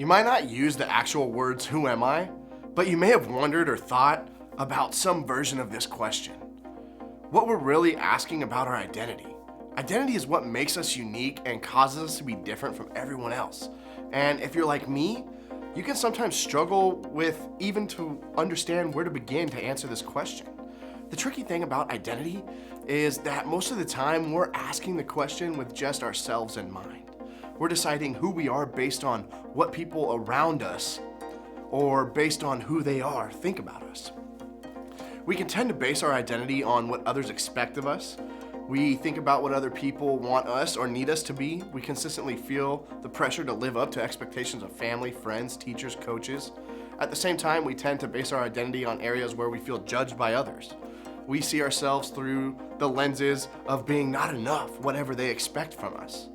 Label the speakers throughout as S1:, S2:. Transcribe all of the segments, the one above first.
S1: You might not use the actual words, "Who am I?" but you may have wondered or thought about some version of this question. What we're really asking about our identity. Identity is what makes us unique and causes us to be different from everyone else. And if you're like me, you can sometimes struggle with even to understand where to begin to answer this question. The tricky thing about identity is that most of the time we're asking the question with just ourselves in mind. We're deciding who we are based on what people around us or based on who they are think about us. We can tend to base our identity on what others expect of us. We think about what other people want us or need us to be. We consistently feel the pressure to live up to expectations of family, friends, teachers, coaches. At the same time, we tend to base our identity on areas where we feel judged by others. We see ourselves through the lenses of being not enough, whatever they expect from us.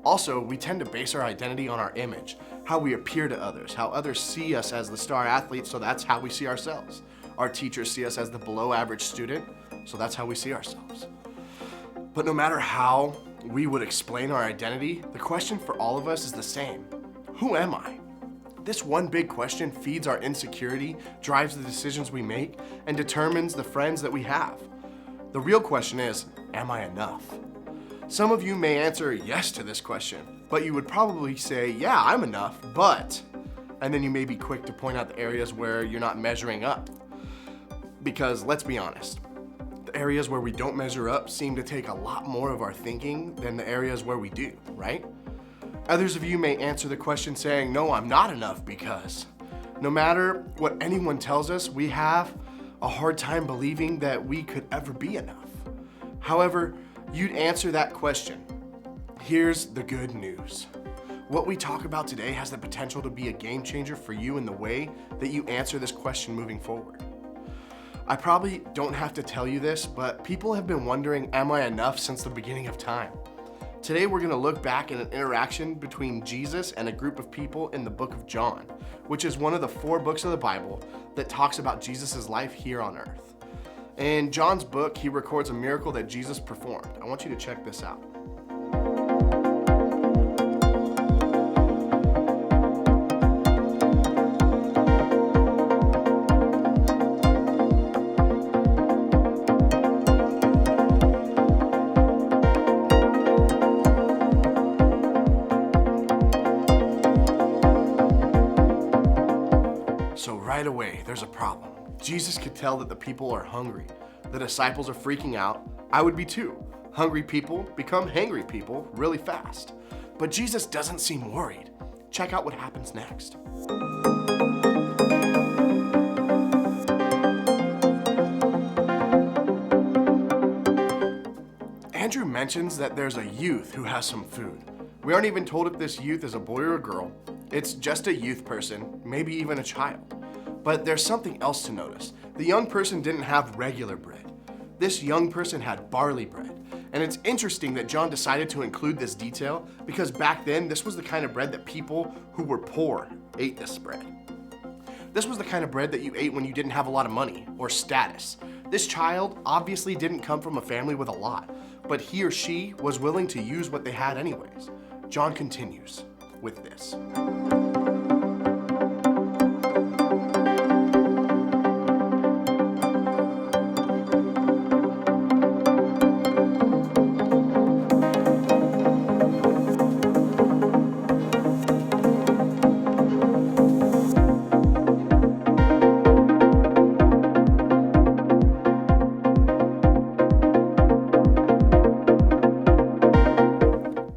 S1: Also, we tend to base our identity on our image, how we appear to others, how others see us as the star athlete, so that's how we see ourselves. Our teachers see us as the below average student, so that's how we see ourselves. But no matter how we would explain our identity, the question for all of us is the same. Who am I? This one big question feeds our insecurity, drives the decisions we make, and determines the friends that we have. The real question is, am I enough? Some of you may answer yes to this question, but you would probably say, yeah, I'm enough, but, and then you may be quick to point out the areas where you're not measuring up. Because let's be honest, the areas where we don't measure up seem to take a lot more of our thinking than the areas where we do, right? Others of you may answer the question saying, no, I'm not enough because. No matter what anyone tells us, we have a hard time believing that we could ever be enough. However, you'd answer that question. Here's the good news. What we talk about today has the potential to be a game changer for you in the way that you answer this question moving forward. I probably don't have to tell you this, but people have been wondering, am I enough since the beginning of time? Today we're going to look back at an interaction between Jesus and a group of people in the book of John, which is one of the 4 books of the Bible that talks about Jesus' life here on earth. In John's book, he records a miracle that Jesus performed. I want you to check this out. So right away, there's a problem. Jesus could tell that the people are hungry. The disciples are freaking out. I would be too. Hungry people become hangry people really fast. But Jesus doesn't seem worried. Check out what happens next. Andrew mentions that there's a youth who has some food. We aren't even told if this youth is a boy or a girl. It's just a youth person, maybe even a child. But there's something else to notice. The young person didn't have regular bread. This young person had barley bread. And it's interesting that John decided to include this detail because back then, this was the kind of bread that people who were poor ate this bread. This was the kind of bread that you ate when you didn't have a lot of money or status. This child obviously didn't come from a family with a lot, but he or she was willing to use what they had anyways. John continues with this.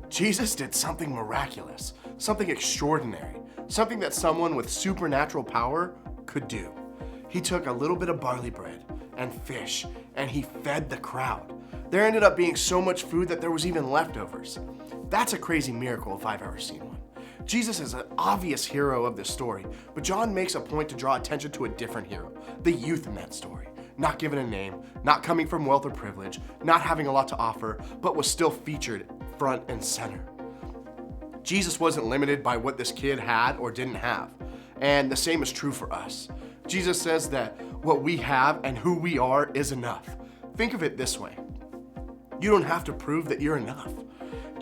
S1: Jesus did something miraculous, something extraordinary, something that someone with supernatural power could do. He took a little bit of barley bread and fish, and he fed the crowd. There ended up being so much food that there was even leftovers. That's a crazy miracle if I've ever seen one. Jesus is an obvious hero of this story, but John makes a point to draw attention to a different hero, the youth in that story. Not given a name, not coming from wealth or privilege, not having a lot to offer, but was still featured front and center. Jesus wasn't limited by what this kid had or didn't have, and the same is true for us. Jesus says that what we have and who we are is enough. Think of it this way. You don't have to prove that you're enough.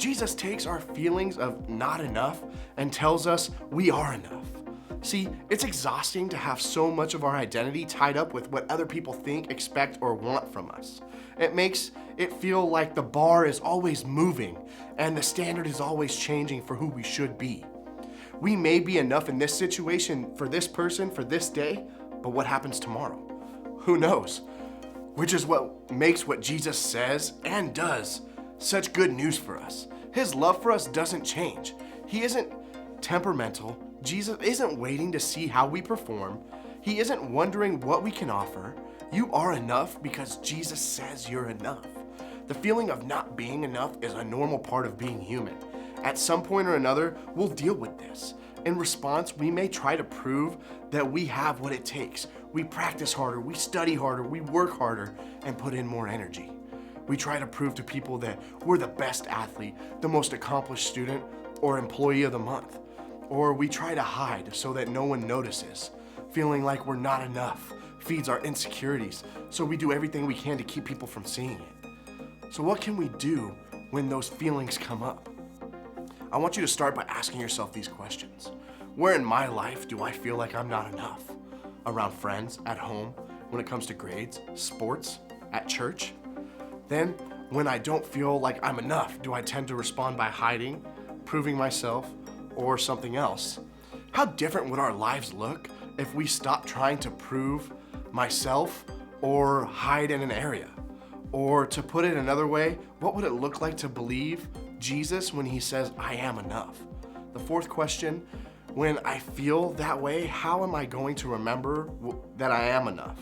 S1: Jesus takes our feelings of not enough and tells us we are enough. See, it's exhausting to have so much of our identity tied up with what other people think, expect, or want from us. It makes it feel like the bar is always moving and the standard is always changing for who we should be. We may be enough in this situation for this person for this day, but what happens tomorrow? Who knows? Which is what makes what Jesus says and does such good news for us. His love for us doesn't change. He isn't temperamental. Jesus isn't waiting to see how we perform. He isn't wondering what we can offer. You are enough because Jesus says you're enough. The feeling of not being enough is a normal part of being human. At some point or another, we'll deal with this. In response, we may try to prove that we have what it takes. We practice harder, we study harder, we work harder, and put in more energy. We try to prove to people that we're the best athlete, the most accomplished student, or employee of the month. Or we try to hide so that no one notices. Feeling like we're not enough feeds our insecurities, so we do everything we can to keep people from seeing it. So what can we do when those feelings come up? I want you to start by asking yourself these questions. Where in my life do I feel like I'm not enough? Around friends, at home, when it comes to grades, sports, at church? Then, when I don't feel like I'm enough, do I tend to respond by hiding, proving myself, or something else? How different would our lives look if we stopped trying to prove myself or hide in an area? Or to put it another way, what would it look like to believe Jesus when he says, I am enough? The fourth question, when I feel that way, how am I going to remember that I am enough?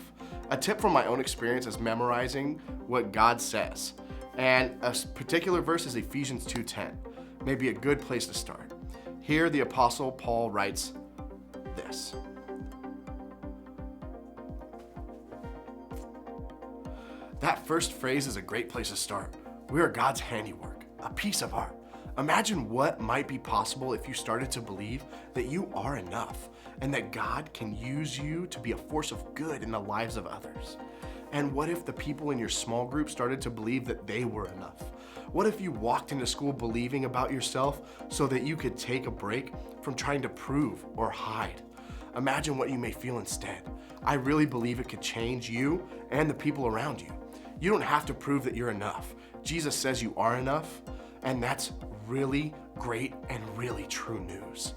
S1: A tip from my own experience is memorizing what God says. And a particular verse is Ephesians 2:10. Maybe a good place to start. Here the Apostle Paul writes this. That first phrase is a great place to start. We are God's handiwork, a piece of art. Imagine what might be possible if you started to believe that you are enough and that God can use you to be a force of good in the lives of others. And what if the people in your small group started to believe that they were enough? What if you walked into school believing about yourself so that you could take a break from trying to prove or hide? Imagine what you may feel instead. I really believe it could change you and the people around you. You don't have to prove that you're enough. Jesus says you are enough, and that's really great and really true news.